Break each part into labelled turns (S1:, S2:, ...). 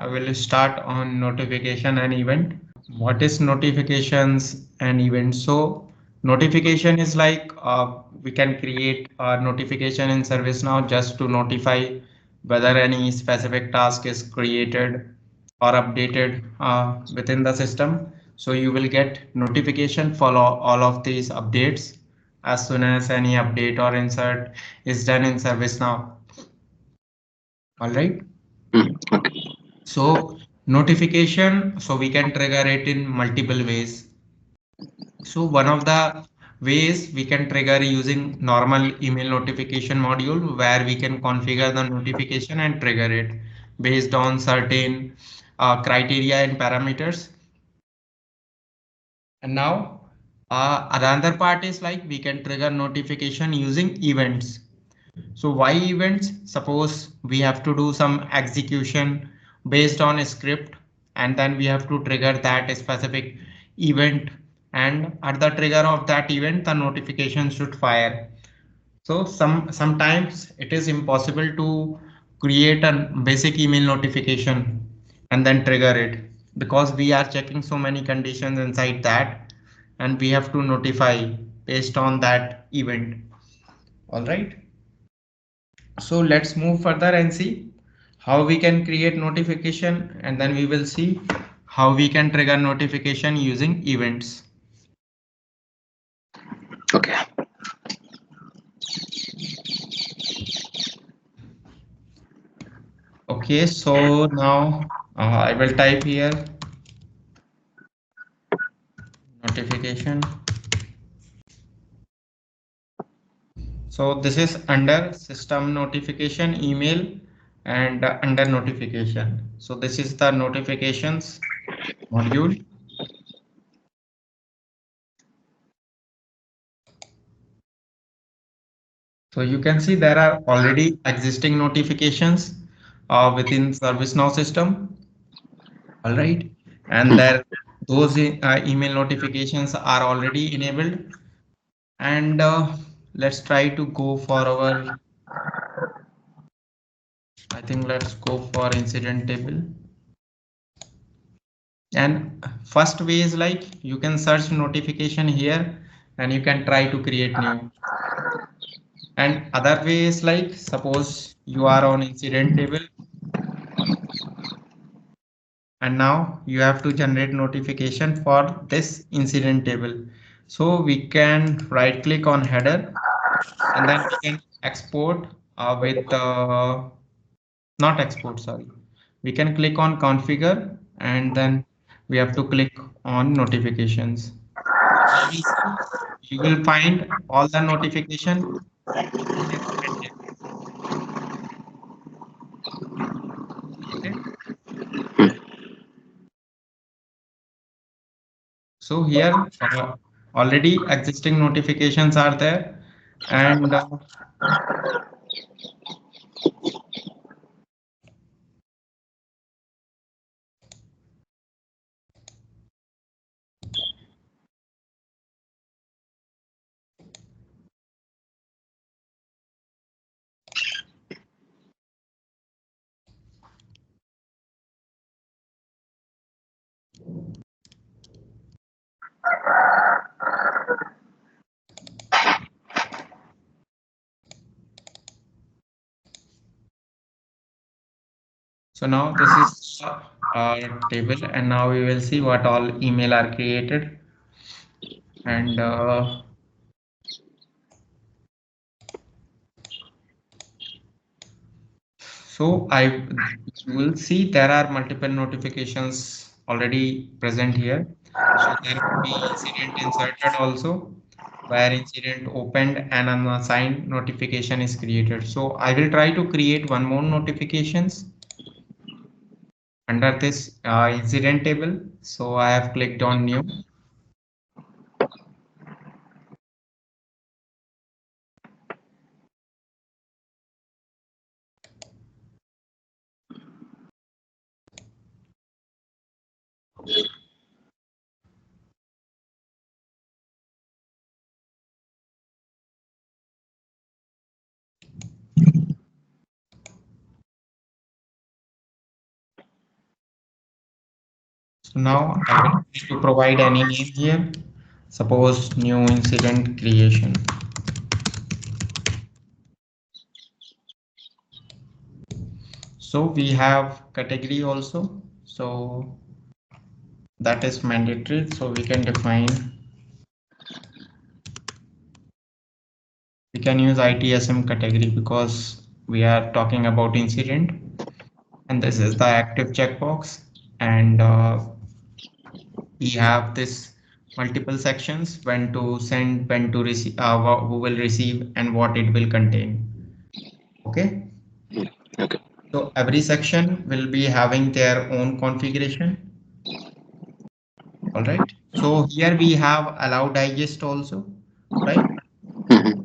S1: I will start on notification and event. What is notifications and events? So notification is like we can create a notification in ServiceNow just to notify whether any specific task is created or updated within the system. So you will get notification for all of these updates as soon as any update or insert is done in ServiceNow. All right.
S2: Okay.
S1: So notification, so we can trigger it in multiple ways. So one of the ways we can trigger using normal email notification module where we can configure the notification and trigger it based on certain criteria and parameters. And now another part is like we can trigger notification using events. So why events? Suppose we have to do some execution based on a script and then we have to trigger that specific event, and at the trigger of that event the notification should fire. So sometimes it is impossible to create a basic email notification and then trigger it because we are checking so many conditions inside that and we have to notify based on that event. All right. So let's move further and see how we can create notification, and then we will see how we can trigger notification using events.
S2: Okay.
S1: Okay, so now I will type here notification. So this is under system notification email and under notification. So this is the notifications module. So you can see there are already existing notifications within ServiceNow system. All right. And there those email notifications are already enabled. And let's try to go for our, I think let's go for incident table. And first way is like you can search notification here and you can try to create new. And other way is like suppose you are on incident table and now you have to generate notification for this incident table. So we can right click on header and then we can export with not export, sorry. We can click on configure and then we have to click on notifications. You will see, you will find all the notification in incident table. Okay. So here already existing notifications are there, and so now this is our table, and now we will see what all email are created. And so you will see there are multiple notifications already present here. So there will be incident inserted also, where incident opened and an unassigned notification is created. So I will try to create one more notifications under this incident table. So I have clicked on new. So now I will need to provide any name here. Suppose new incident creation. So we have category also. So that is mandatory. So we can define, we can use ITSM category because we are talking about incident. And this is the active checkbox. And we have this multiple sections, when to send, when to receive, who will receive, and what it will contain. Okay.
S2: Okay.
S1: So every section will be having their own configuration. All right. So here we have allow digest also, right?
S2: Mm-hmm.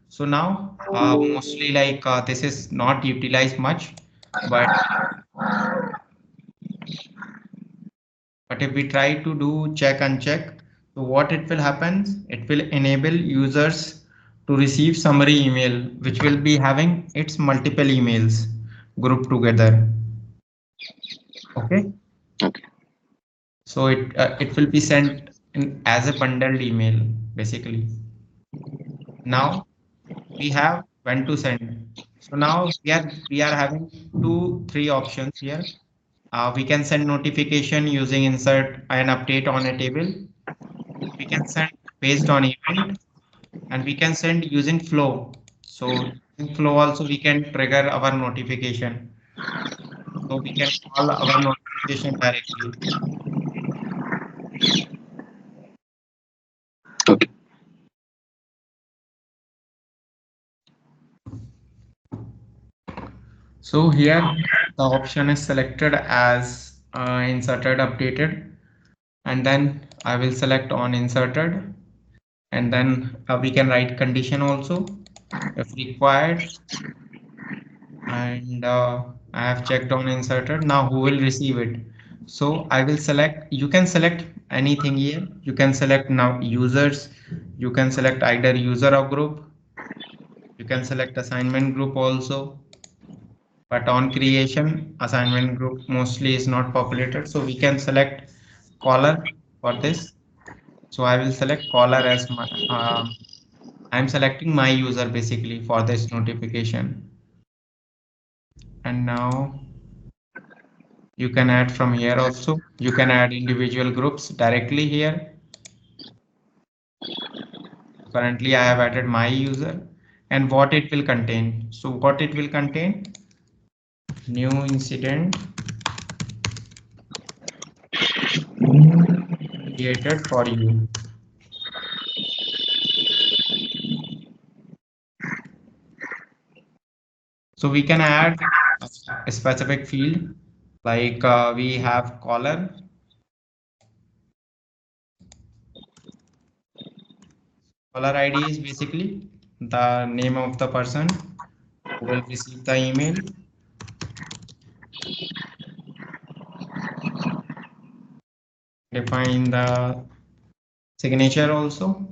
S1: So now mostly like this is not utilized much, but if we try to do check uncheck, so what it will happen, it will enable users to receive summary email, which will be having its multiple emails grouped together. Okay.
S2: Okay.
S1: So it will be sent in as a bundled email basically. Now we have when to send. So now we are having three options here. We can send notification using insert an update on a table. We can send based on event, and we can send using flow. So in flow also we can trigger our notification. So we can call our notification directly.
S2: Okay.
S1: So here the option is selected as inserted updated, and then I will select on inserted, and then we can write condition also if required, and I have checked on inserted. Now who will receive it? So I will select, you can select anything here. You can select now users, you can select either user or group, you can select assignment group also. But on creation, assignment group mostly is not populated. So we can select caller for this. So I will select caller as my, I'm selecting my user basically for this notification. And now you can add from here also. You can add individual groups directly here. Currently I have added my user and what it will contain. So what it will contain, new incident created for you. So we can add a specific field like we have caller. Caller ID is basically the name of the person who will receive the email. Define the signature also,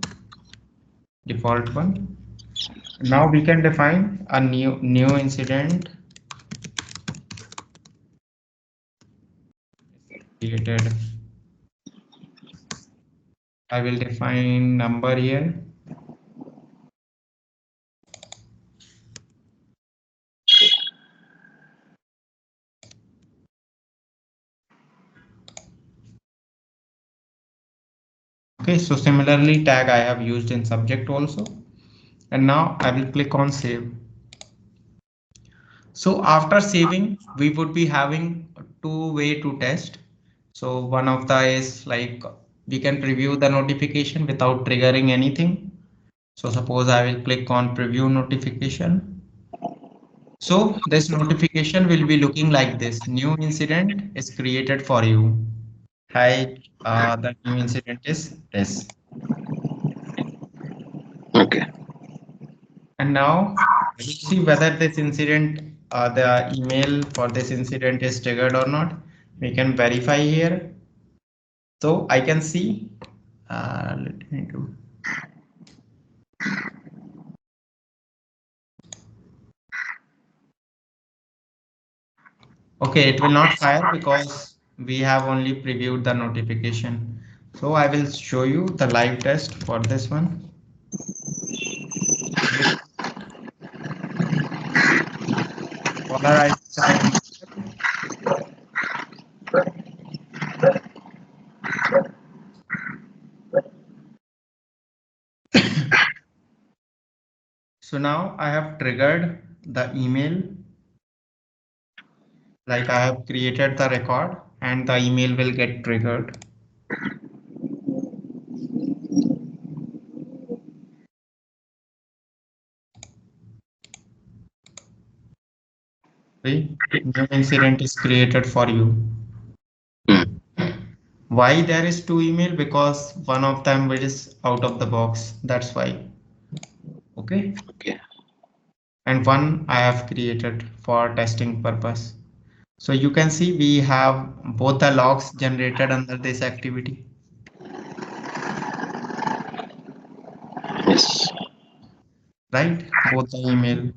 S1: default one. Now we can define a new incident created. I will define number here. Okay, so similarly tag I have used in subject also. And now I will click on save. So after saving, we would be having two way to test. So one of the is like we can preview the notification without triggering anything. So suppose I will click on preview notification. So this notification will be looking like this. New incident is created for you. Hi, the new incident is this.
S2: Okay.
S1: And now I will see whether this incident, the email for this incident is triggered or not. We can verify here. So I can see, let me do. Okay, it will not fire because we have only previewed the notification. So I will show you the live test for this one. With caller IDs I have enabled. So now I have triggered the email, like I have created the record and the email will get triggered. See, new incident is created for you.
S2: Mm.
S1: Why there is two email? Because one of them is out of the box. That's why. Okay.
S2: Okay.
S1: And one I have created for testing purpose. So you can see we have both the logs generated under this activity,
S2: Yes.
S1: right? Both the email.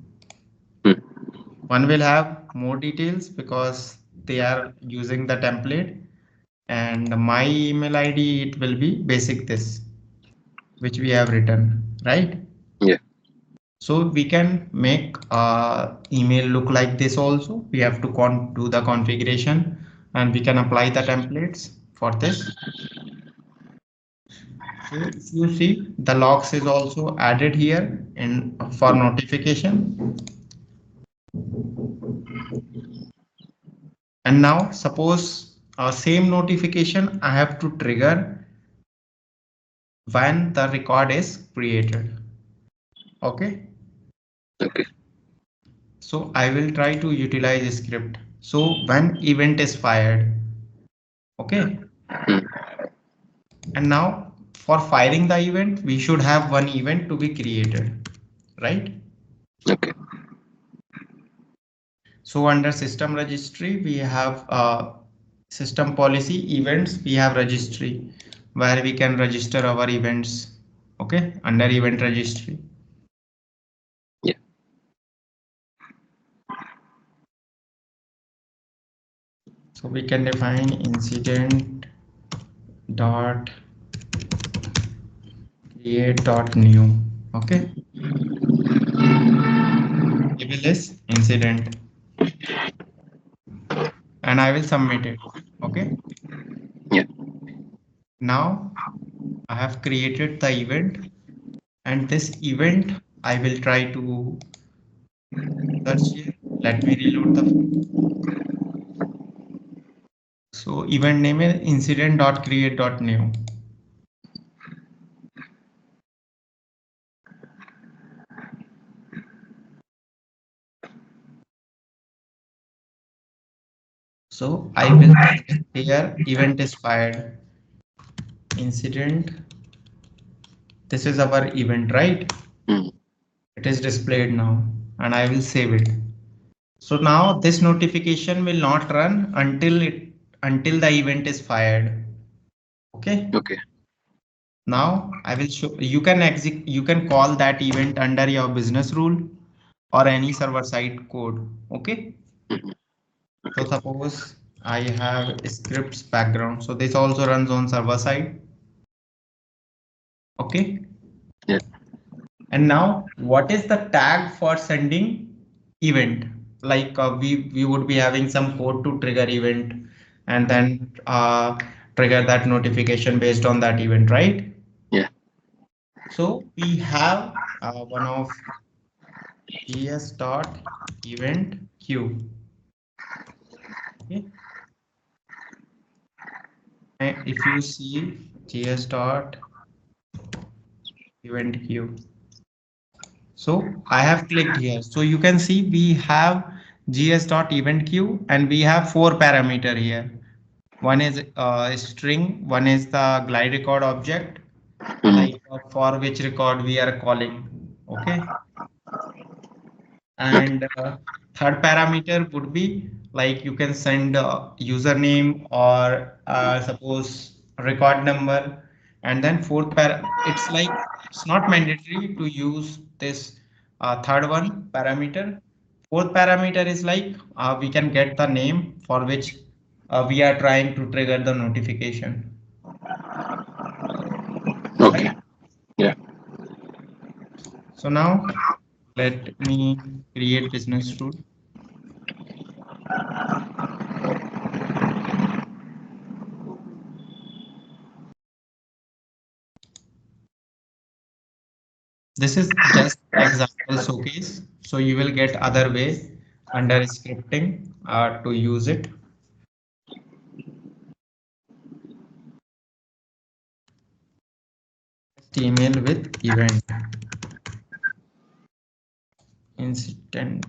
S2: Mm.
S1: One will have more details because they are using the template, and my email ID, it will be basic this, which we have written, right?
S2: Yeah.
S1: So we can make email look like this also. We have to do the configuration and we can apply the templates for this. So if you see, the logs is also added here in for notification. And now suppose same notification I have to trigger when the record is created. Okay.
S2: Okay.
S1: So I will try to utilize a script. So when event is fired, okay.
S2: Mm.
S1: And now for firing the event, we should have one event to be created, right?
S2: Okay.
S1: So under system registry, we have system policy events. We have registry where we can register our events. Okay, under event registry.
S2: Yeah.
S1: So we can define incident dot create dot new. Okay, label is incident and I will submit it. Okay,
S2: Yeah.
S1: now I have created the event, and this event I will try to search here. Let me reload the. So event name is incident.create.new. So I will here event is fired incident. This is our event, right?
S2: Mm.
S1: It is displayed now and I will save it. So now this notification will not run until the event is fired. Okay.
S2: Okay.
S1: Now I will show you can call that event under your business rule or any server side code. Okay.
S2: Mm.
S1: So
S2: Okay.
S1: suppose I have scripts background. So this also runs on server side. Okay.
S2: Yeah.
S1: And now what is the tag for sending event? Like we would be having some code to trigger event and then trigger that notification based on that event, right?
S2: Yeah.
S1: So we have one of gs dot event queue. Okay. And if you see gs dot event queue. So I have clicked here. So you can see we have gs.eventQ and we have four parameter here. One is string, one is the glide record object,
S2: Mm.
S1: like for which record we are calling. Okay.
S2: Okay.
S1: And third parameter would be like you can send username or suppose record number. And then it's like it's not mandatory to use this third one parameter. Fourth parameter is like we can get the name for which we are trying to trigger the notification,
S2: Okay.
S1: right?
S2: Yeah.
S1: So now let me create business rule. This is just example showcase. So you will get other way under scripting to use it. Email with event incident.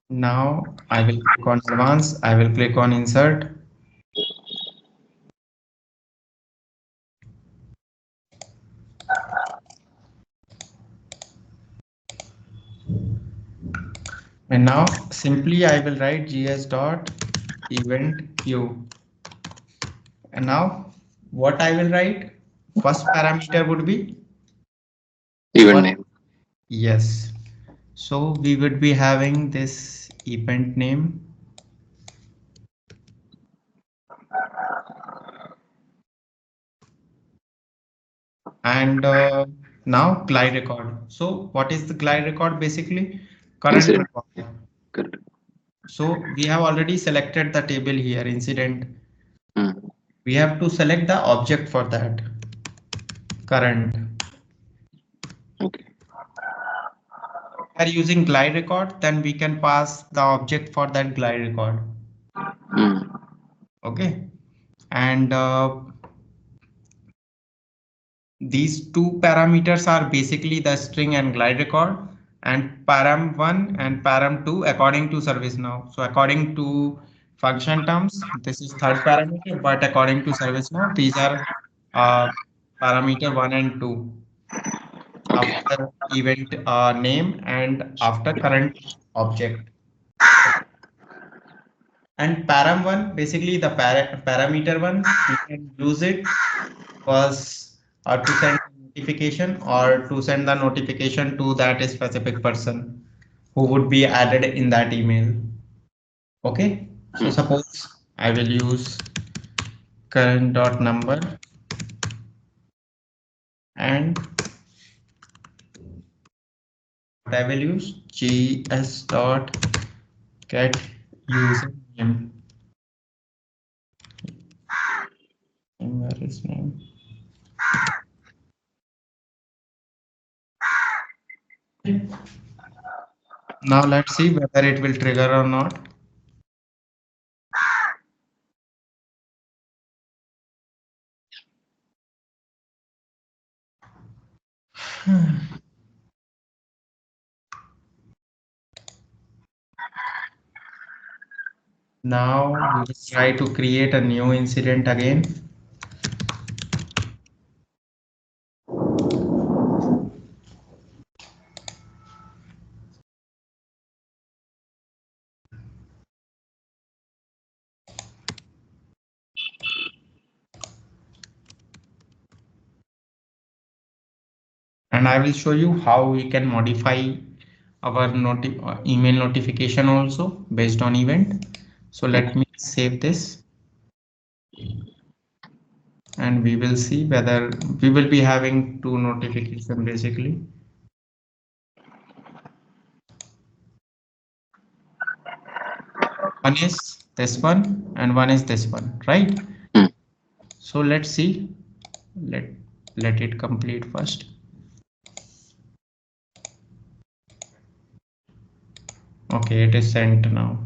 S1: Now I will click on advanced. I will click on insert. And now simply I will write gs dot event queue. And now what I will write? First parameter would be
S2: Event
S1: what?
S2: name.
S1: Yes. So we would be having this event name and now glide record. So what is the glide record basically? Current
S2: Incident.
S1: record.
S2: Correct.
S1: So we have already selected the table here, incident.
S2: Hmm.
S1: We have to select the object for that, current.
S2: Okay.
S1: We are using glide record, then we can pass the object for that glide record.
S2: Hmm.
S1: Okay. And these two parameters are basically the string and glide record and param1 and param2 according to ServiceNow. So according to function terms, this is third parameter, but according to ServiceNow, these are uh, parameter 1 and 2
S2: Okay.
S1: after event name and after current object. And param1, basically the parameter one, we can use it was to send notification or to send the notification to that specific person who would be added in that email. Okay, so
S2: Hmm.
S1: suppose I will use current dot number and I will use gs dot get user name. Where is name? Now let's see whether it will trigger or not. Now we will try to create a new incident again. And I will show you how we can modify our email notification also based on event. So let
S2: Okay.
S1: me save this and we will see whether we will be having two notification basically. One is this one and one is this one, right?
S2: Hmm.
S1: So let's see. Let let it complete first. Okay, it is sent now.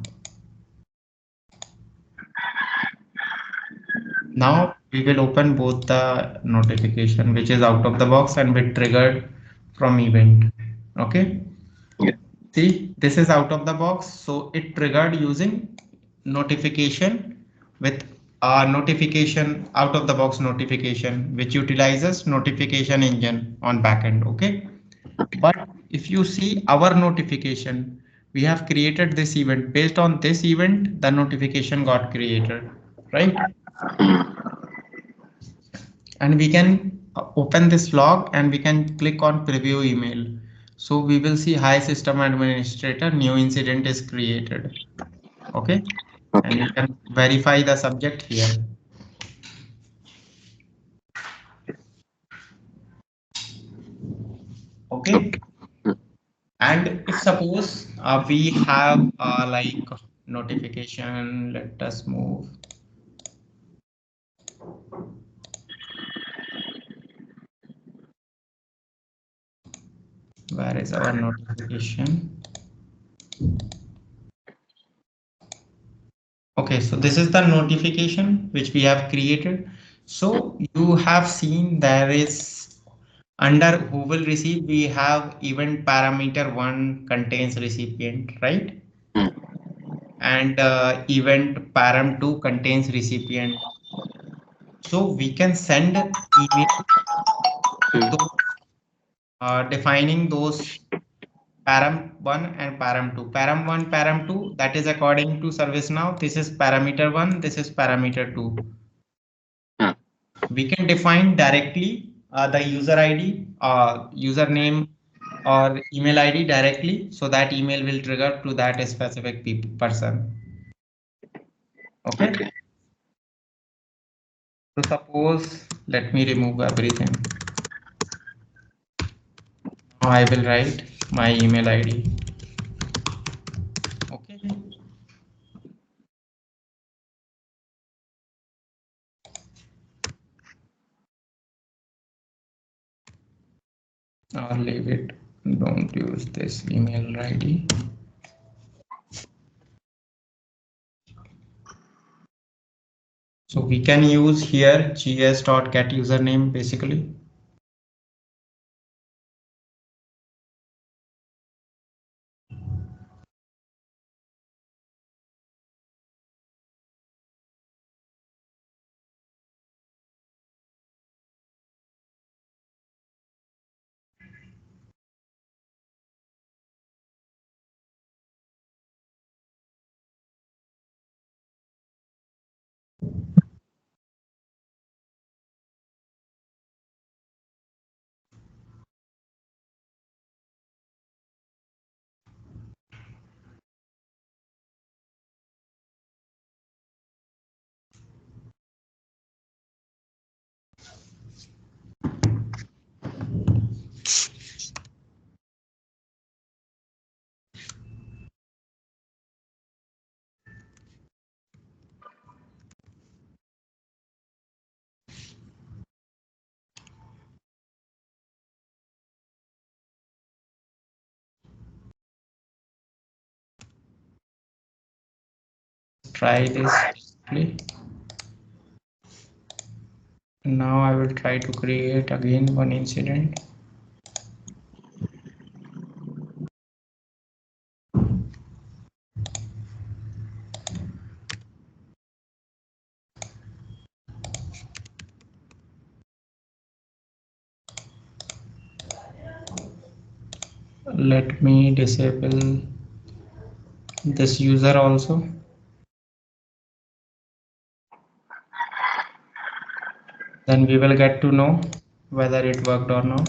S1: Now we will open both the notification which is out of the box and be triggered from event. Okay.
S2: Yeah.
S1: See, this is out of the box. So it triggered using notification with a notification out of the box notification, which utilizes notification engine on backend. Okay.
S2: Okay.
S1: But if you see our notification, we have created this event based on this event, the notification got created, right?
S2: Hmm.
S1: And we can open this log and we can click on preview email. So we will see hi system administrator, new incident is created. Okay. And
S2: Okay.
S1: you can verify the subject here. Okay.
S2: Okay. Mm.
S1: And if suppose we have like notification, let us move. Where is our notification? Okay, so this is the notification which we have created. So you have seen there is under who will receive, we have event parameter one contains recipient, right?
S2: Mm.
S1: And event param two contains recipient. So we can send email to
S2: Mm.
S1: those defining those param 1 and param 2. Param 1, param 2, that is according to ServiceNow. This is parameter 1, this is parameter 2.
S2: Mm.
S1: We can define directly the user ID, username or email ID directly. So that email will trigger to that specific person. Okay.
S2: Okay.
S1: So suppose, let me remove everything. Now I will write my email ID. Okay. Or leave it. Don't use this email ID. So we can use here gs.get username basically. Try this basically. Now I will try to create again one incident. Let me disable this user also. Then we will get to know whether it worked or not.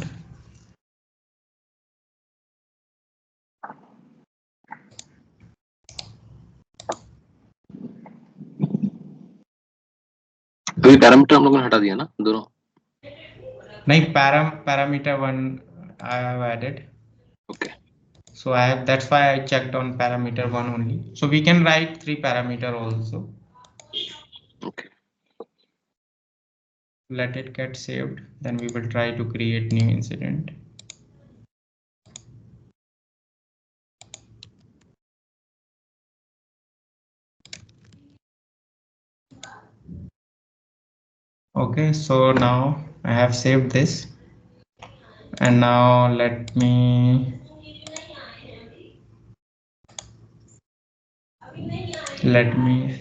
S2: अभी parameter हम लोगों ने हटा दिया ना दोनों.
S1: नहीं, parameter one I have added.
S2: Okay.
S1: So that's why I checked on parameter one only. So we can write three parameter also.
S2: Okay.
S1: Let it get saved. Then we will try to create new incident. Okay, so now I have saved this. And now let me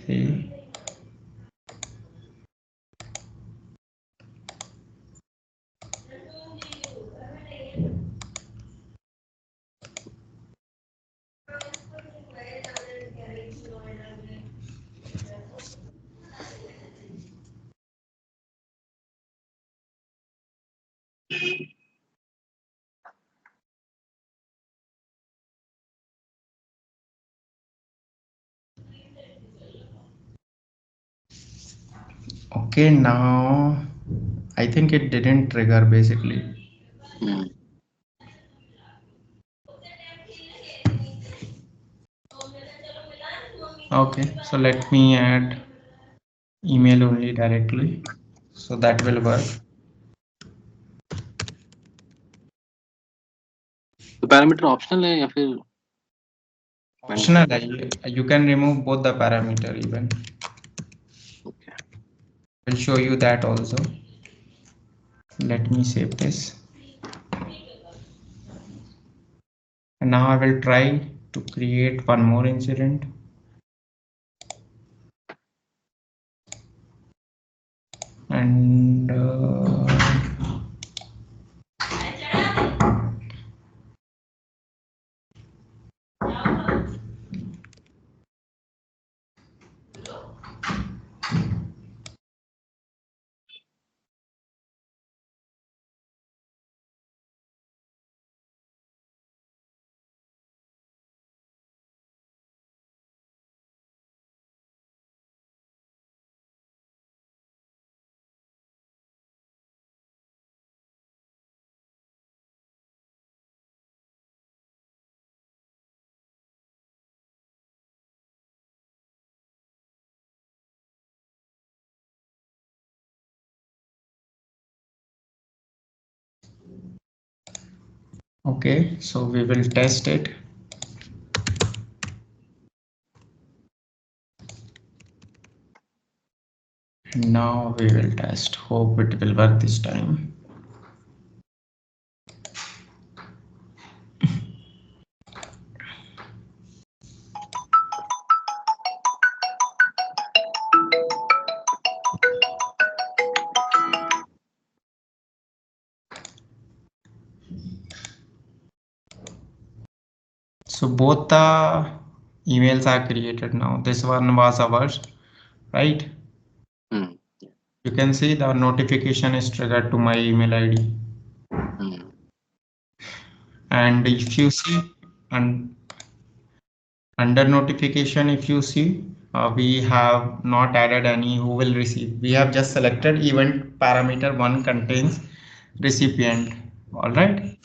S1: see. Okay, now I think it didn't trigger basically. Okay, so let me add email only directly, so that will work.
S2: तो parameter optional है या फिर
S1: Optional, you can remove both the parameter even.
S2: Okay.
S1: I'll show you that also. Let me save this. And now I will try to create one more incident. And okay, so we will test it. And now we will test. Hope it will work this time. So both the emails are created now. This one was ours, right? You can see the notification is triggered to my email ID. And if you see under notification, if you see, we have not added any who will receive. We have just selected event parameter 1 contains recipient. All right.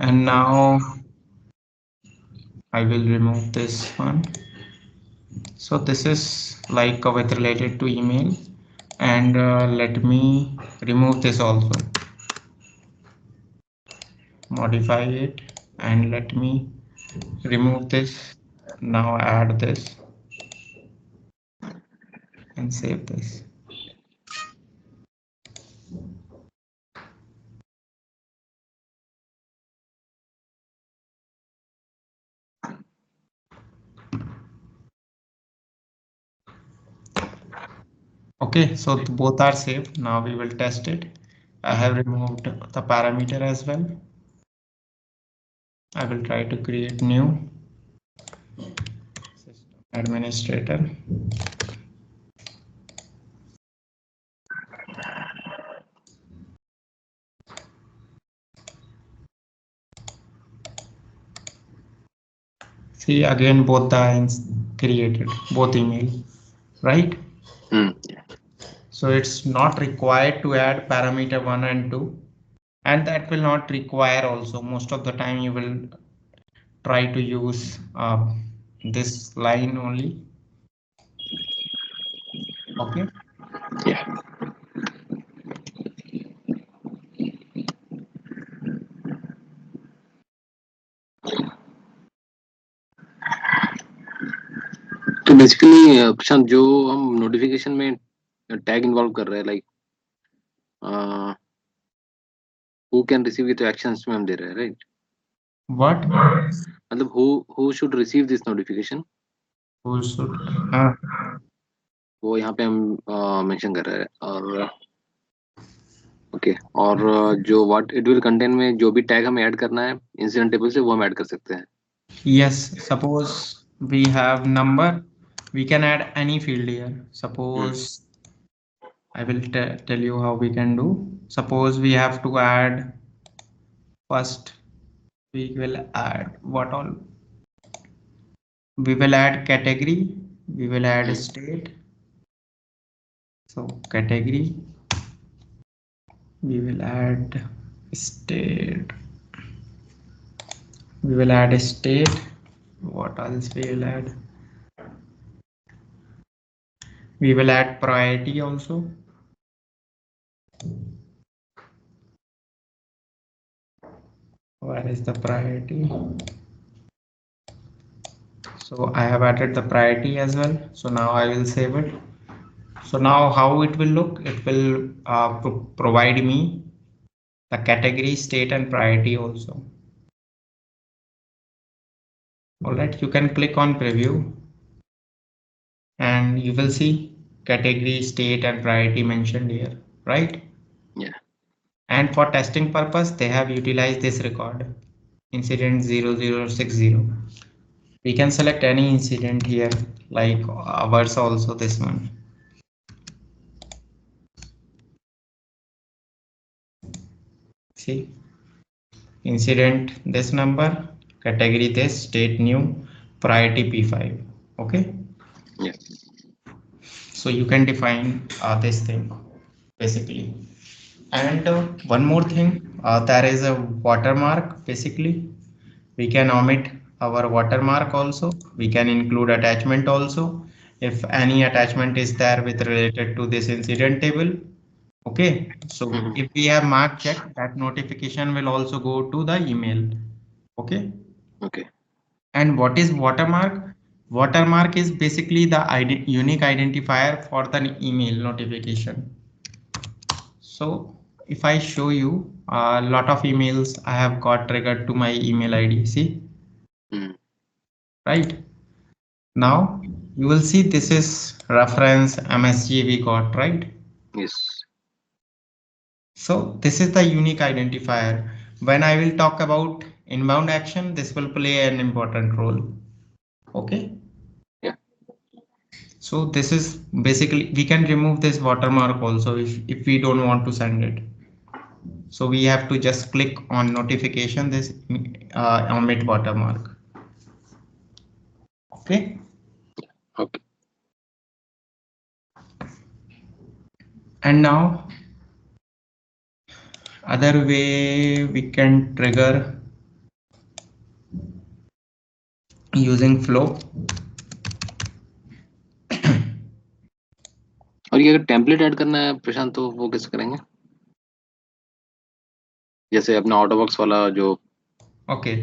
S1: And now I will remove this one. So this is like with related to email, and let me remove this also, modify it, and let me remove this. Now add this and save this. Okay, so both are saved. Now we will test it. I have removed the parameter as well. I will try to create new system administrator. See, again both the created, both email, right? So it's not required to add parameter 1 and 2, and that will not require also. Most of the time you will try to use this line only. Okay.
S2: Yeah. तो basically प्रशांत जो हम notification में tag involve कर रहे हैं like who can receive it actions में हम दे रहे हैं राइट
S1: What?
S2: मतलब who should receive this notification
S1: Who should?
S2: वो यहाँ पे हम मेंशन कर रहे हैं और ओके और जो व्हाट इट विल कंटेन में जो भी टैग हमें ऐड करना है इंसिडेंट टेबल से वो हम ऐड कर सकते हैं.
S1: Yes, suppose we have number. We can add any field here. Suppose I will tell you how we can do. Suppose we have to add first. We will add what all? We will add category. We will add state. So category. We will add state. We will add a state. What else we will add? We will add priority also. Where is the priority? So I have added the priority as well. So now I will save it. So now how it will look? It will provide me the category, state and priority also. All right, you can click on preview and you will see category, state and priority mentioned here, right?
S2: Yeah.
S1: And for testing purpose, they have utilized this record, incident 0060. We can select any incident here, like ours also, this one. See, incident this number, category this, state new, priority P5. Okay.
S2: Yeah.
S1: So you can define this thing basically. And one more thing, there is a watermark. Basically, we can omit our watermark also. We can include attachment also. If any attachment is there with related to this incident table. Okay, so if we have mark checked, that notification will also go to the email. Okay.
S2: Okay.
S1: And what is watermark? Watermark is basically the unique identifier for the email notification. So if I show you a lot of emails I have got triggered to my email ID, see, right? Now you will see this is reference MSG we got, right?
S2: Yes.
S1: So this is the unique identifier. When I will talk about inbound action, this will play an important role. Okay.
S2: Yeah.
S1: So this is basically, we can remove this watermark also if we don't want to send it. So we have to just click on notification, this omit watermark. Okay.
S2: Okay.
S1: And now other way we can trigger using flow.
S2: और ये अगर template add करना है प्रशांत तो वो कैसे करेंगे? जैसे अपना आउटबॉक्स वाला जो
S1: Okay.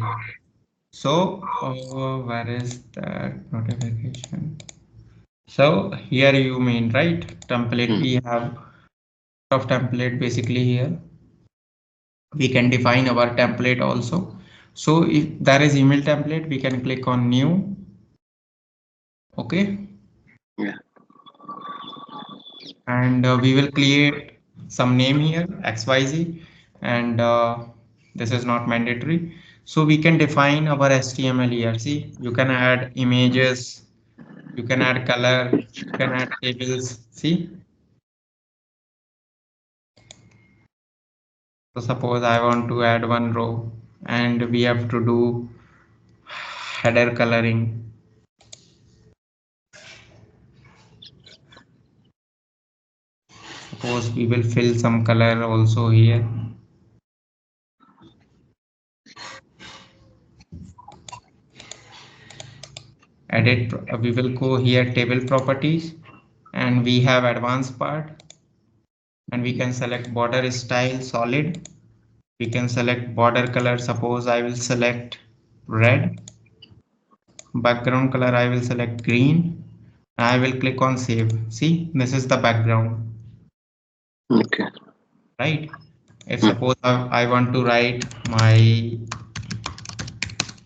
S1: So where is that notification? So here you mean, right? Template, we have of template basically here. We can define our template also. So if there is email template, we can click on new. Okay.
S2: Yeah.
S1: And we will create some name here, XYZ, and this is not mandatory. So we can define our HTML here. See, you can add images, you can add color, you can add tables. See, so suppose I want to add one row and we have to do header coloring. Suppose we will fill some color also here. Edit, we will go here table properties and we have advanced part and we can select border style solid. We can select border color. Suppose I will select red. Background color I will select green. I will click on save. See, this is the background.
S2: Okay.
S1: Right. If suppose I want to write my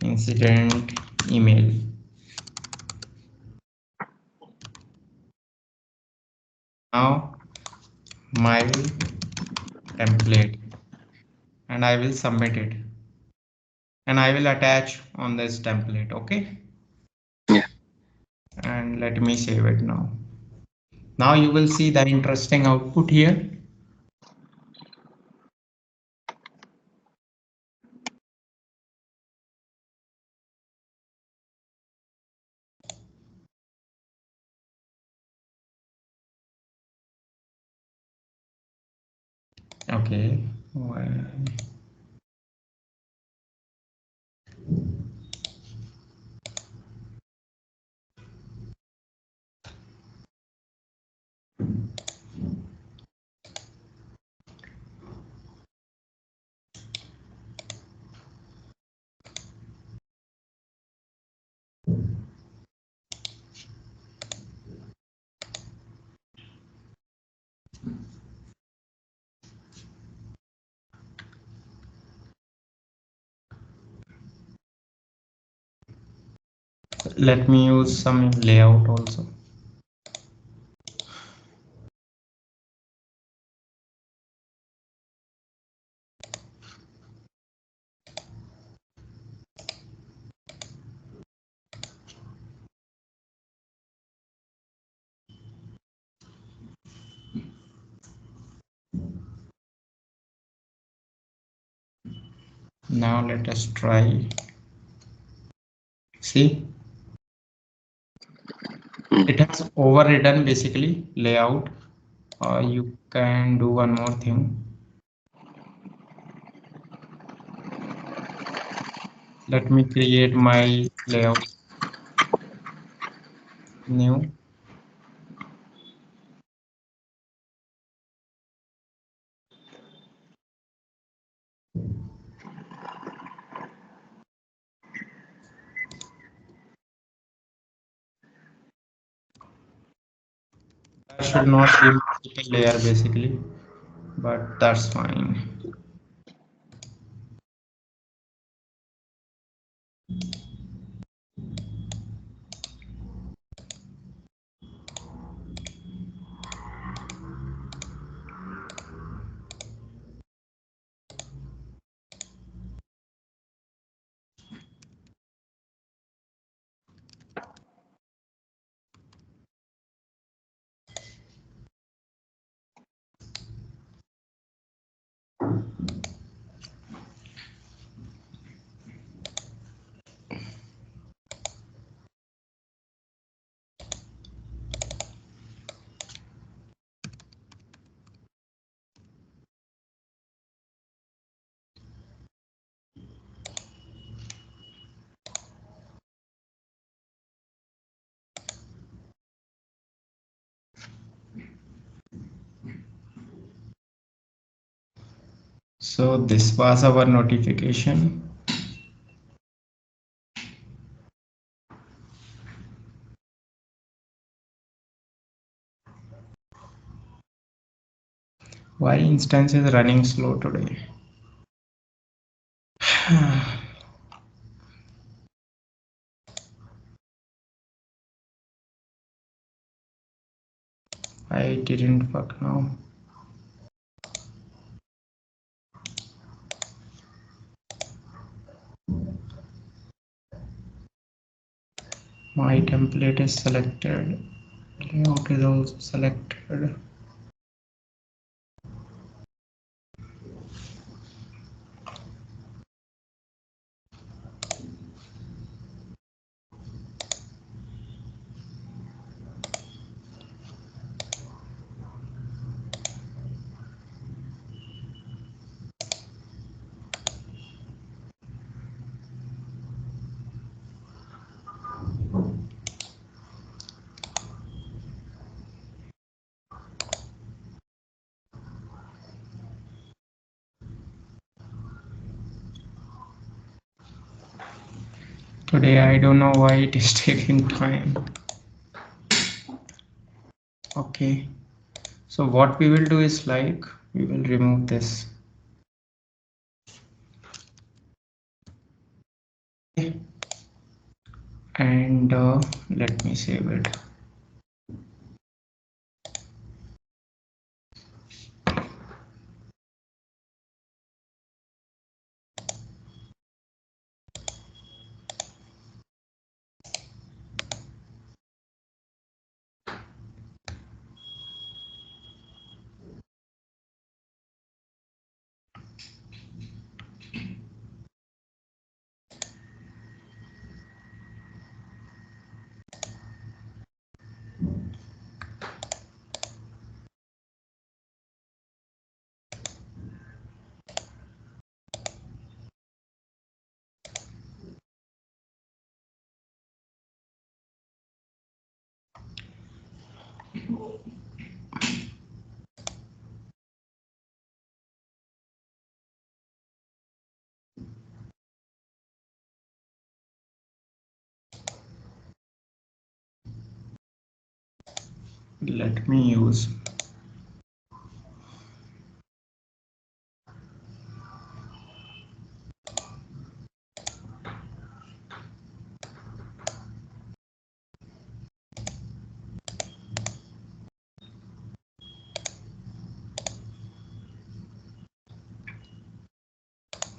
S1: incident email. Now my template and I will submit it and I will attach on this template. Okay.
S2: Yeah.
S1: and let me save it now. Now you will see the interesting output here. Okay. Well, let me use some layout also. Now let us try. See, it has overridden basically layout. You can do one more thing. Let me create my layout new. That should not be multiple layer basically, but that's fine. So this was our notification. Why instance is running slow today? I didn't work now. My template is selected. Layout is also selected. Today I don't know why it is taking time. Okay, so what we will do is like we will remove this. And let me save it. Let me use.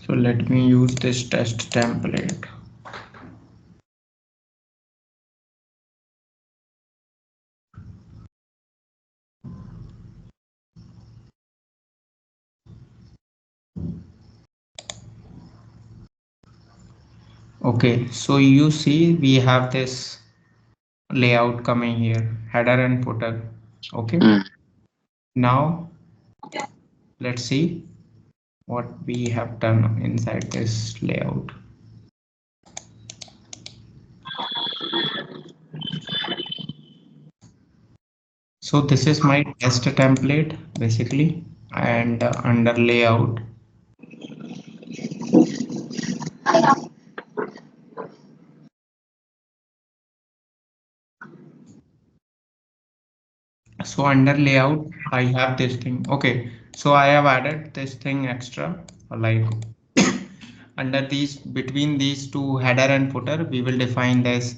S1: So let me use this test template. Okay, so you see we have this layout coming here, header and footer. Okay,
S2: Mm.
S1: now let's see what we have done inside this layout. So this is my test template basically, and under layout. So under layout, I have this thing. Okay, so I have added this thing extra, like under these between these two header and footer, we will define this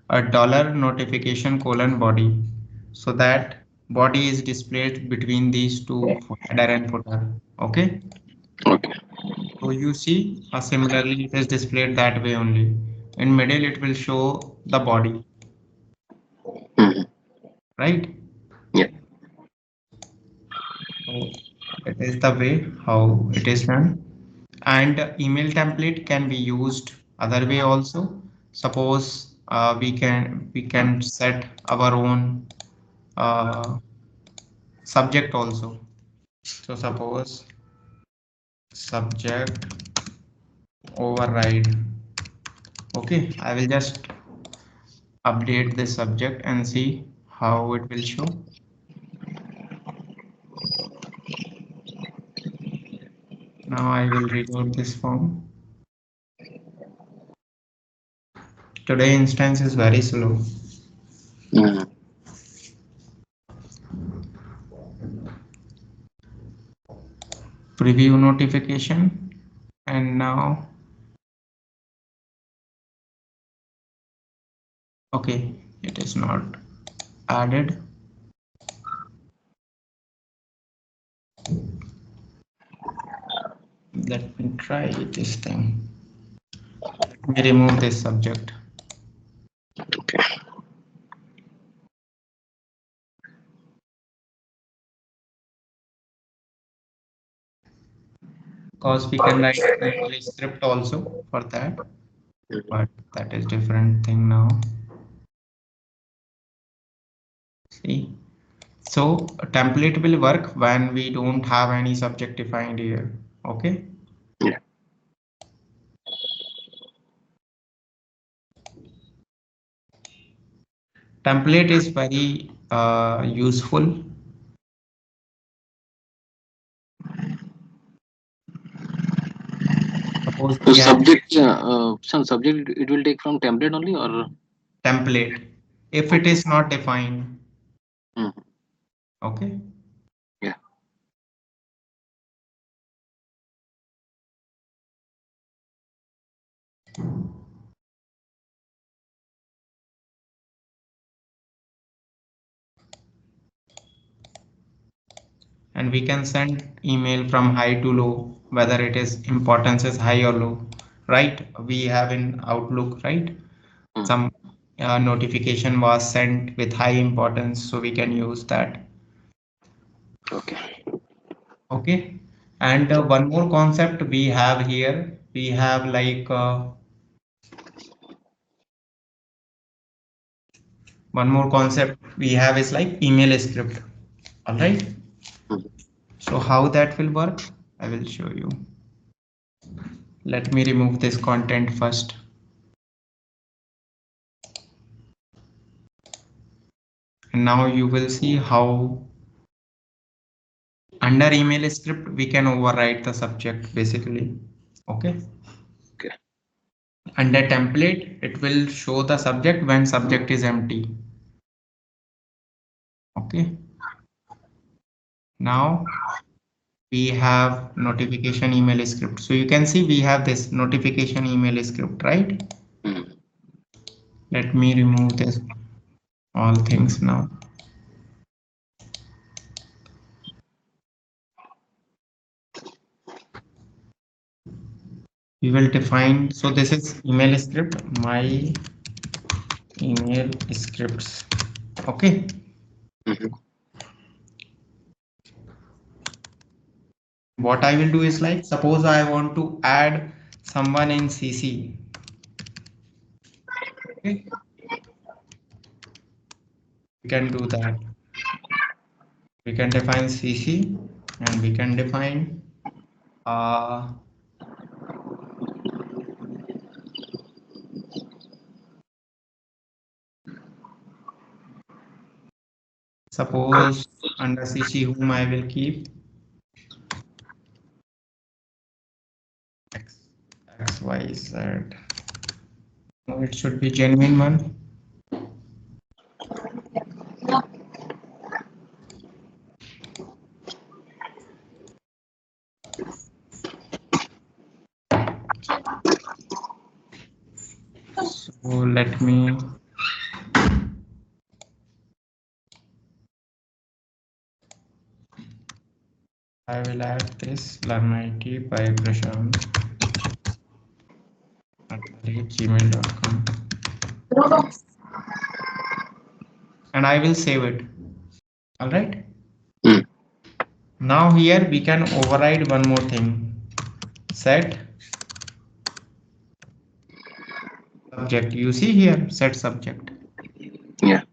S1: a dollar notification colon body. So that body is displayed between these two header and footer. Okay.
S2: Okay.
S1: So you see, similarly, it is displayed that way only. In middle, it will show the body,
S2: Mm.
S1: right?
S2: Yeah.
S1: So it is the way how it is done. And email template can be used other way also. Suppose we can set our own uh, subject also. So suppose subject override. Okay, I will just update this subject and see how it will show. Now I will reload this form. Today instance is very slow.
S2: Mm.
S1: Preview notification, and now okay, it is not added. Let me try this thing. Let me remove this subject
S2: Okay.
S1: because we can write email script also for that,
S2: Mm.
S1: but that is different thing now. See, so a template will work when we don't have any subject defined here. Okay.
S2: Yeah.
S1: Template is very useful. Suppose
S2: So
S1: we have
S2: subject, some subject it will take from template only or.
S1: template. If it
S2: Okay.
S1: is not defined,
S2: Mm.
S1: okay.
S2: Yeah.
S1: And we can send email from high to low, whether it is importance is high or low, right? We have in Outlook, right?
S2: Mm.
S1: Some notification was sent with high importance, so we can use that.
S2: Okay.
S1: Okay. And one more concept we have here, we have like one more concept we have is like email script. All right.
S2: Mm.
S1: So how that will work, I will show you. Let me remove this content first. And now you will see how under email script we can override the subject basically. Okay.
S2: Okay.
S1: Under template, it will show the subject when subject is empty. Okay. Now we have notification email script. So you can see we have this notification email script, right?
S2: Mm.
S1: Let me remove this all things now. We will define, so this is email script, my email scripts. Okay.
S2: Mm-hmm.
S1: What I will do is like, suppose I want to add someone in CC. Okay. We can do that. We can define CC and we can define suppose under CC whom I will keep X, Y, Z. No, it should be genuine one. So let me I will add this LearnIT by Prashant at gmail.com and I will save it. All right.
S2: Mm.
S1: Now here we can override one more thing. Set subject. You see here, set subject.
S2: Yeah.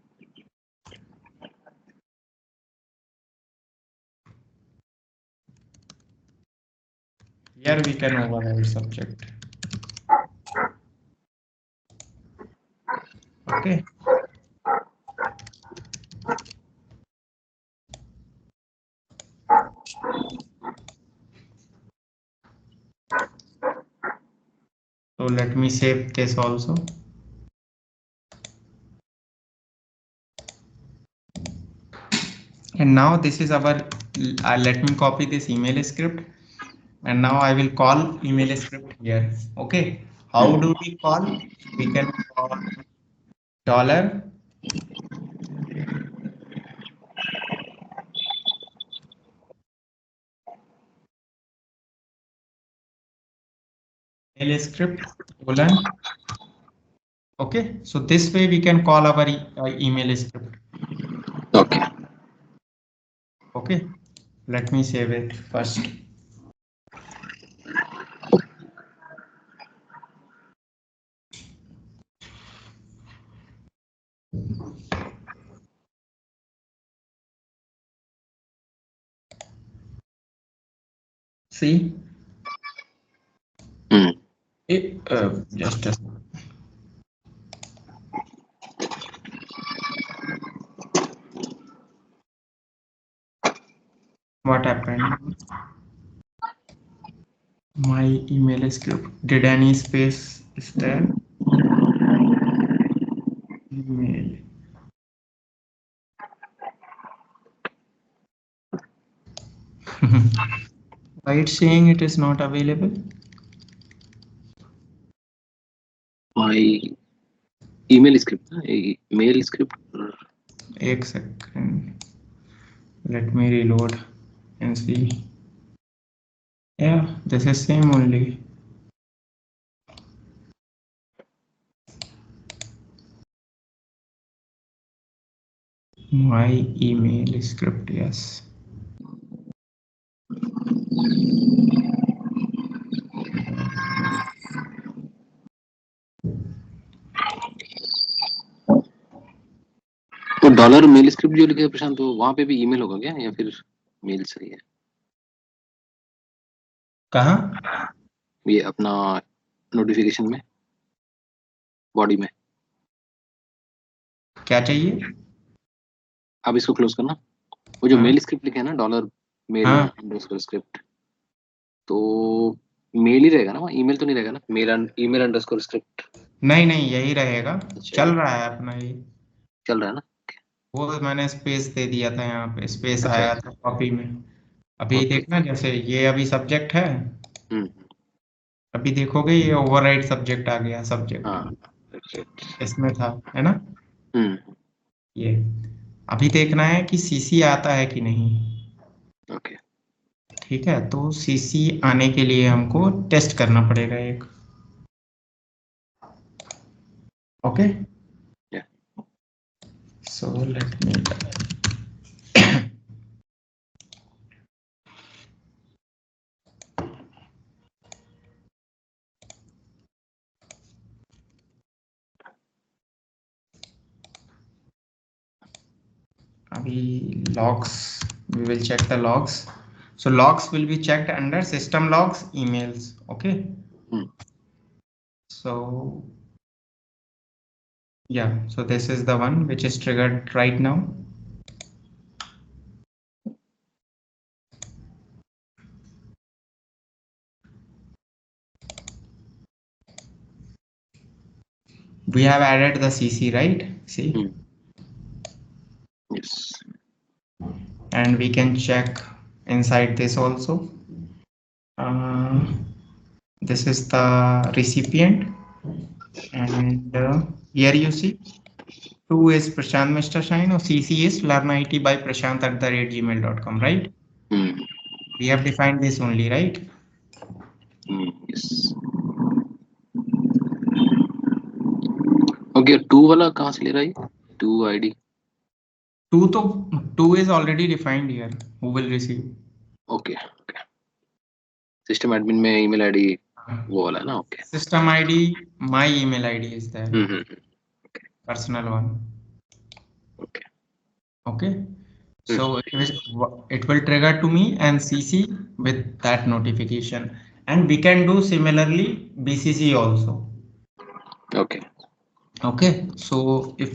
S1: Here we can override subject. Okay. So let me save this also. And now this is our, let me copy this email script. And now I will call email script here. Okay. How
S2: Mm.
S1: do we call? We can call dollar email script colon. Okay. So this way we can call our email script.
S2: Okay.
S1: Okay. Let me save it first. See,
S2: Mm.
S1: just a, what happened? My email script. Did any space is there? Email. Why it's saying it is not available?
S2: My email script, mail script.
S1: एक second. Let me reload and see. Yeah, this is same only. My email script, yes.
S2: तो dollar mail script जो लिखे हैं प्रशांत, तो वहां पे भी email होगा क्या, या फिर मेल सही है?
S1: कहाँ?
S2: ये अपना नोटिफिकेशन में, बॉडी में।
S1: क्या चाहिए?
S2: अब इसको क्लोज करना। वो जो मेल स्क्रिप्ट लिखे है ना, $मेल
S1: हाँ
S2: अंडरस्कोर स्क्रिप्ट, तो मेल ही रहेगा ना, वहाँ ईमेल तो नहीं रहेगा ना, ईमेल अंडरस्कोर स्क्रिप्ट।
S1: नहीं नहीं, यही रहेगा।
S2: अच्छा,
S1: चल
S2: ये
S1: रहा है अपना ये।
S2: चल रहा है ना।
S1: वो मैंने स्पेस दे दिया था, यहाँ पे स्पेस
S2: अच्छा
S1: आया
S2: अच्छा।
S1: था कॉपी में। अभी
S2: ओके।
S1: देखना, जैसे ये अभी सब्जेक्ट है,
S2: हम्म।
S1: अभी देखोगे ये ओवरराइड सब्जेक्ट आ गया, सब्जेक्ट
S2: हाँ। अच्छा।
S1: इसमें था, है ना
S2: हम्म।
S1: ये। अभी देखना है कि सीसी आता है कि नहीं।
S2: ओके।
S1: ठीक है, तो सीसी आने के लिए हमको टेस्ट करना पड़ेगा एक। ओके,
S2: या।
S1: सो लेट मी, अभी logs, we will check the logs. So logs will be checked under system logs emails. Okay,
S2: hmm.
S1: so yeah, so this is the one which is triggered right now. We have added the CC, right? See,
S2: hmm. Yes.
S1: and we can check inside this also. Uh, this is the recipient, and here you see, two is Prashant Mr. Shine, or CC is LearnITbyPrashant@gmail.com, right?
S2: Hmm.
S1: We have defined this only, right?
S2: Yes. Okay, two वाला कहाँ से ले रहा है ये? Two ID.
S1: Two तो two is already defined here. Who will receive?
S2: Okay okay. System admin में email ID वो वाला है ना। Okay.
S1: System ID, my email ID is there,
S2: hmm.
S1: personal one.
S2: Okay.
S1: Okay. So it will trigger to me and CC with that notification. And we can do similarly BCC also.
S2: Okay.
S1: Okay. So if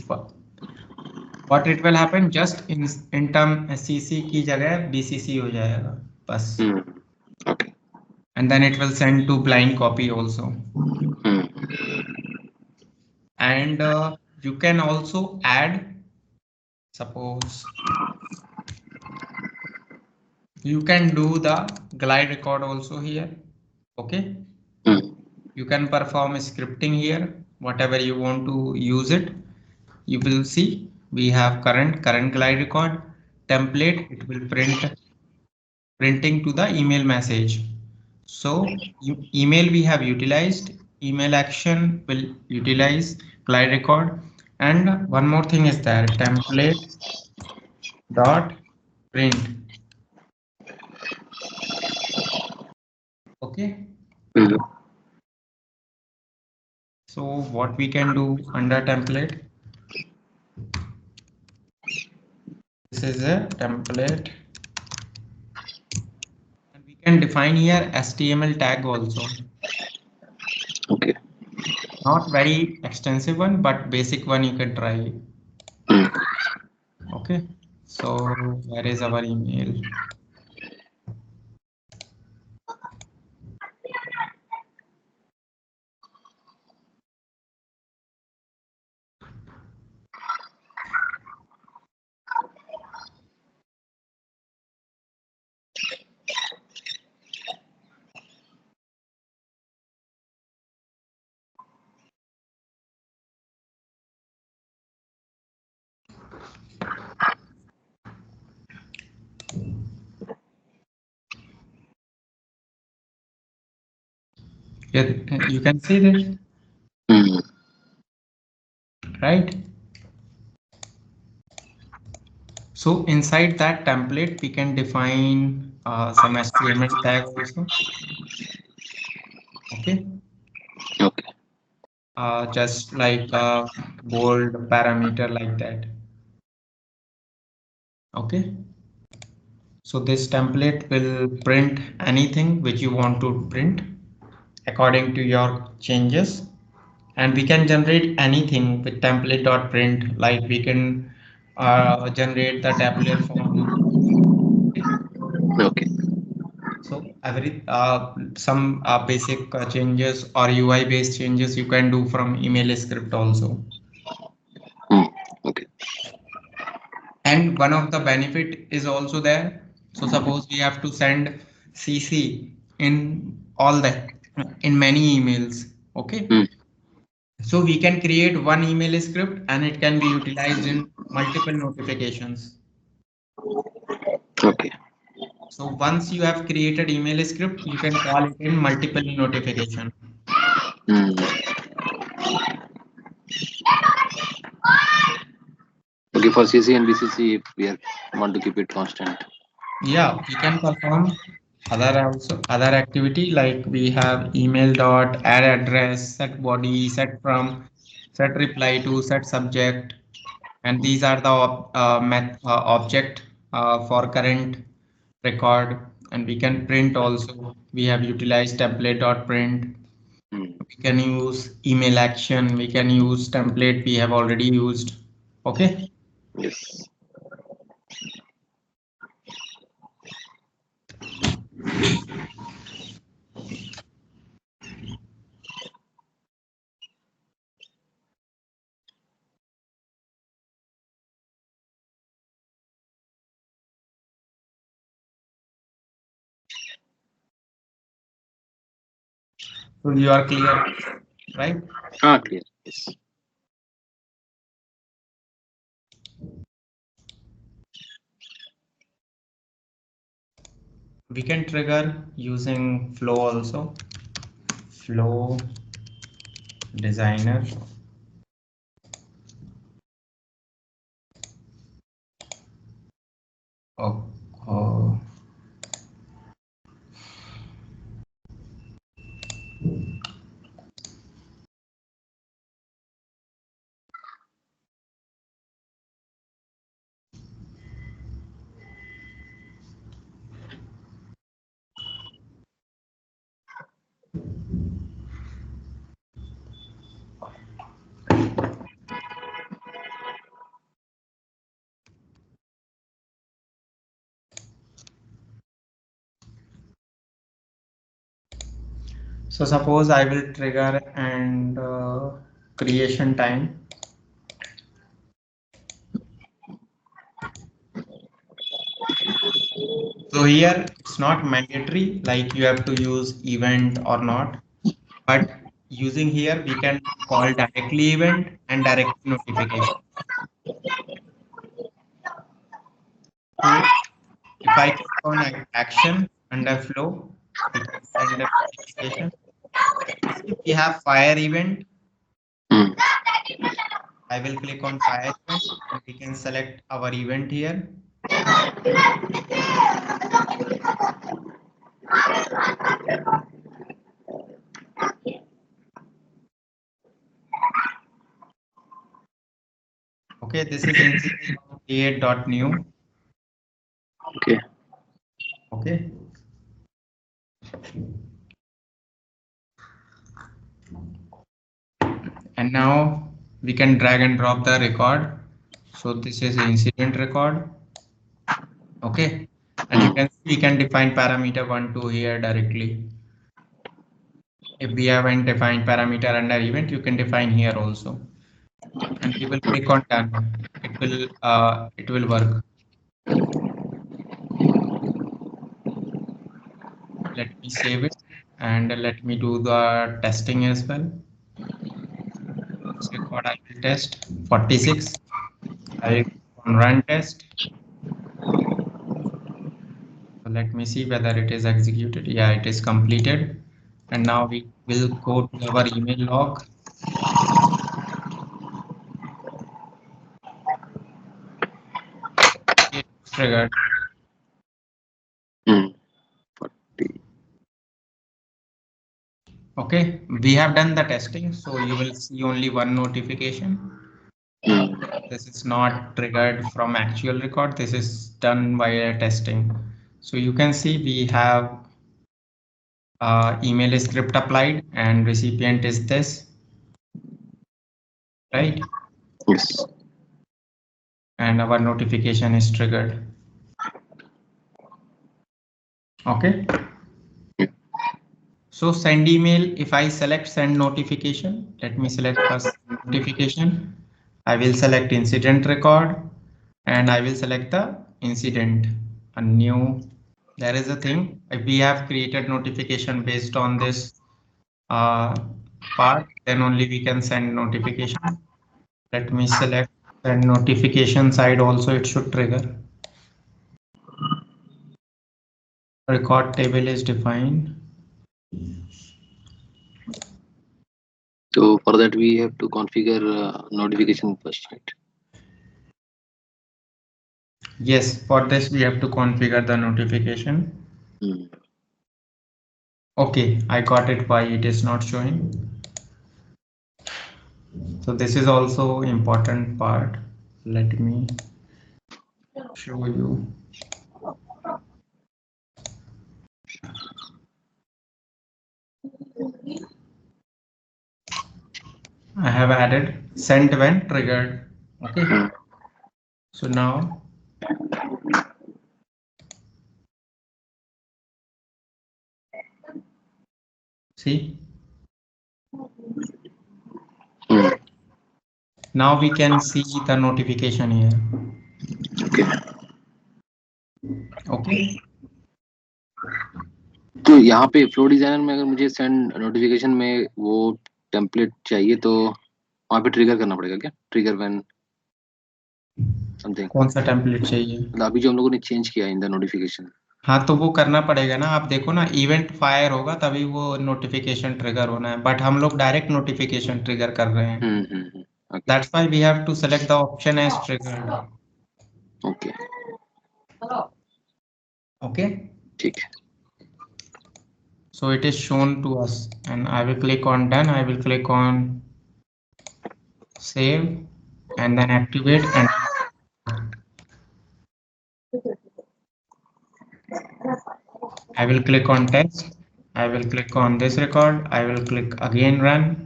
S1: what it will happen, just in term CC की जगह BCC हो जाएगा बस.
S2: Hmm. Okay.
S1: And then it will send to blind copy also.
S2: Hmm.
S1: And you can also add, suppose you can do the glide record also here. Okay,
S2: hmm.
S1: you can perform scripting here, whatever you want to use it. You will see we have current glide record template. It will printing to the email message. So email we have utilized, email action will utilize glide record, and one more thing is there, template dot print. Okay,
S2: hmm.
S1: so what we can do under template, this is a template, and we can define here HTML tag also.
S2: Okay.
S1: Not very extensive one, but basic one you can try. Okay, so where is our email? Yeah, you can see this,
S2: hmm.
S1: right? So inside that template, we can define some HTML tag also. Okay,
S2: okay.
S1: just like a bold parameter like that. Okay, so this template will print anything which you want to print according to your changes, and we can generate anything with template.print. Like we can generate the tabular form.
S2: Okay.
S1: So every some basic changes or UI based changes you can do from email script also.
S2: Hmm. Okay.
S1: And one of the benefit is also there. So suppose we have to send CC in all the in many emails. Okay.
S2: Hmm.
S1: So we can create one email script and it can be utilized in multiple notifications.
S2: Okay.
S1: So once you have created email script, you can call it in multiple notification.
S2: Hmm. Okay. For CC and BCC, if we want to keep it constant.
S1: Yeah, we can perform other activity like we have email dot add address, set body, set from, set reply to, set subject, and these are the object for current record. And we can print also. We have utilized template dot print.
S2: Hmm.
S1: We can use email action. We can use template we have already used. Okay.
S2: Yes.
S1: So you are clear, right?
S2: Ah, clear. Yes.
S1: We can trigger using flow also. Flow designer. Oh, oh. So suppose I will trigger and creation time. So here it's not mandatory like you have to use event or not, but using here we can call directly event and directly notification. So if I click on action under flow, we can send a notification. If we have fire event,
S2: Hmm.
S1: I will click on fire event and we can select our event here. Okay, this is incident create.new.
S2: Okay.
S1: Okay, and now we can drag and drop the record. So this is incident record. Okay, and you
S2: Hmm.
S1: can see we can define parameter 1, 2 here directly. If we haven't defined parameter under event, you can define here also. And we will click on done. It will work. Let me save it and let me do the testing as well. This record I will test 46. I on run test. So let me see whether it is executed. Yeah, it is completed. And now we will go to our email log. It's triggered.
S2: Hmm. 40.
S1: Okay, we have done the testing, so you will see only one notification.
S2: Hmm.
S1: This is not triggered from actual record. This is done via testing. So you can see we have email script applied and recipient is this, right?
S2: Yes.
S1: and our notification is triggered. Okay. So send email, if I select send notification, let me select first notification. I will select incident record and I will select the incident, a new. There is a thing, if we have created notification based on this part, then only we can send notification. Let me select send notification side also, it should trigger. Record table is defined.
S2: So for that we have to configure notification first, right?
S1: Yes, for this we have to configure the notification. Okay, I got it why it is not showing. So this is also important part. Let me show you. I have added send when triggered. Okay. So now see. Now we can see the notification here.
S2: Okay.
S1: Okay.
S2: तो यहाँ पे flow designer में अगर मुझे send notification में वो template चाहिए तो वहाँ पे ट्रिगर करना पड़ेगा क्या? Trigger when something.
S1: कौन सा टेम्पलेट चाहिए?
S2: अभी जो हम लोगों ने चेंज किया इन द नोटिफिकेशन।
S1: हाँ तो वो करना पड़ेगा ना, आप देखो ना इवेंट फायर होगा तभी वो नोटिफिकेशन ट्रिगर होना है, बट हम लोग डायरेक्ट नोटिफिकेशन ट्रिगर कर रहे हैं. That's why we have to select the option as triggered.
S2: Okay
S1: Okay.
S2: ठीक है.
S1: So it is shown to us and I will click on done. I will click on save and then activate and I will click on test. I will click on this record. I will click again run.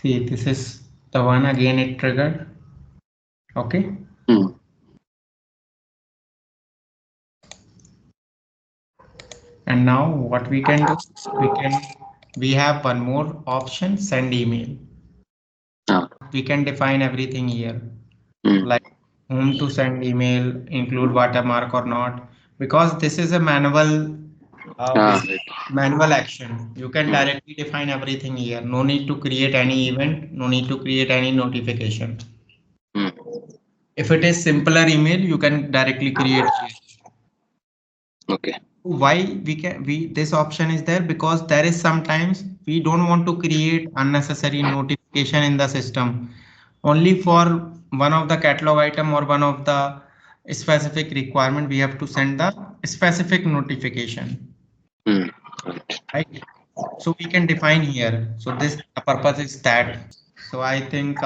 S1: See, this is the one again it triggered. Okay. And now what we can do, we have one more option, send email. We can define everything here, like whom to send email, include watermark or not, because this is a manual manual action. You can directly define everything here. No need to create any event, no need to create any notification. If it is simpler email, you can directly create here. Okay. Why this option is there? Because there is sometimes we don't want to create unnecessary notification in the system. Only for one of the catalog item or one of the specific requirement, we have to send the specific notification. Right? So we can define here. So this the purpose is that. So I think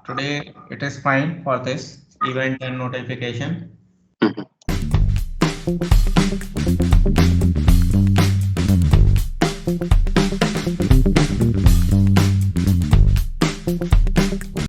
S1: today it is fine for this event and notification.